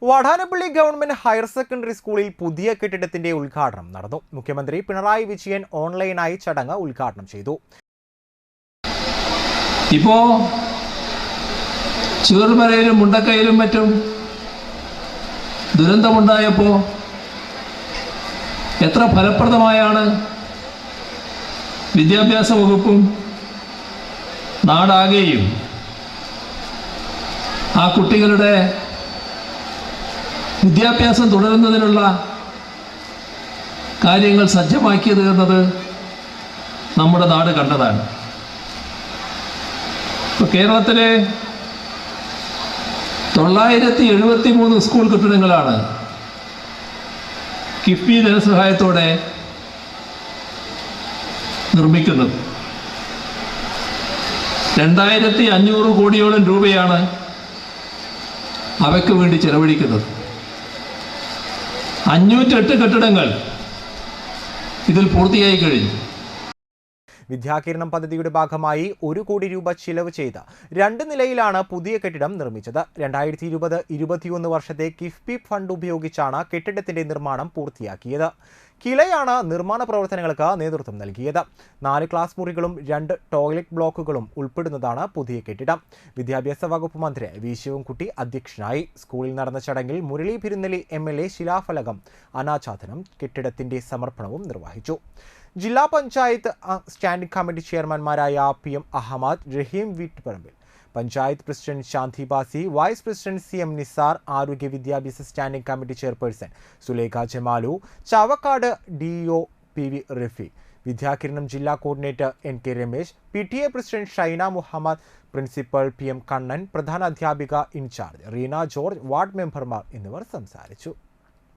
Vadanappally government higher secondary സ്കൂളിൽ പുതിയ കെട്ടിടത്തിന്റെ ഉദ്ഘാടനം നടന്നു. മുഖ്യമന്ത്രി പിണറായി വിജയൻ ഓൺലൈനായി ചടങ്ങ് ഉദ്ഘാടനം ചെയ്തു. ഇപ്പോ ചൂർമലയിലും മുണ്ടക്കയിലും മറ്റും ദുരന്തമുണ്ടായപ്പോ എത്ര ഫലപ്രദമായാണ് വിദ്യാഭ്യാസ വകുപ്പും നാടാകെയും ആ കുട്ടികളുടെ വിദ്യാഭ്യാസം തുടരുന്നതിനുള്ള കാര്യങ്ങൾ സജ്ജമാക്കിയത് എന്നത് നമ്മുടെ നാട് കണ്ടതാണ്. ഇപ്പോൾ കേരളത്തിലെ 973 സ്കൂൾ കെട്ടിടങ്ങളാണ് കിഫ്ബി ധനസഹായത്തോടെ നിർമ്മിക്കുന്നത്. 2500 കോടിയോളം രൂപയാണ് അവയ്ക്ക് വേണ്ടി ചെലവഴിക്കുന്നത്. 508 കെട്ടിടങ്ങൾ ഇതിൽ പൂർത്തിയായി കഴിഞ്ഞു. വിദ്യാകിരണം പദ്ധതിയുടെ ഭാഗമായി 1 കോടി രൂപ ചിലവ് ചെയ്ത് 2 നിലയിലാണ് പുതിയ കെട്ടിടം നിർമ്മിച്ചത്. 2020-21 വർഷത്തെ കിഫ്ബി ഫണ്ട് ഉപയോഗിച്ചാണ് കെട്ടിടത്തിന്റെ നിർമ്മാണം പൂർത്തിയാക്കിയത്. കിലയാണ് നിർമ്മാണ പ്രവർത്തനങ്ങൾക്ക് നേതൃത്വം നൽകിയത്. 4 ക്ലാസ് മുറികളും 2 ടോയ്ലറ്റ് ബ്ലോക്കുകളും ഉൾപ്പെടുന്നതാണ് പുതിയ കെട്ടിടം. വിദ്യാഭ്യാസ വകുപ്പ് മന്ത്രി വി ശിവൻകുട്ടി അധ്യക്ഷനായി. സ്കൂളിൽ നടന്ന ചടങ്ങിൽ മുരളി പെരുന്നെല്ലി MLA ശിലാഫലകം അനാച്ഛാദനം കെട്ടിടത്തിന്റെ സമർപ്പണവും നിർവഹിച്ചു. ജില്ലാ പഞ്ചായത്ത് സ്റ്റാൻഡിംഗ് കമ്മിറ്റി ചെയർമാൻമാരായ PM Ahmed, Rahim Veettuparambil, panchayat president Shanthi Basi, vice president CM Nisar, ആരോഗ്യ വിദ്യാഭ്യാസ standing committee chairperson Sulekha Jamalu, Chavakkad DO PV Rafi, Vidyakiranam ജില്ലാ coordinator NK Ramesh, PTA president Shaina Muhammad, principal PM Kannan, പ്രധാന അധ്യാപിക ഇൻചാർജ് റീന ജോർജ്, വാർഡ് മെമ്പർമാർ എന്നിവർ സംസാരിച്ചു.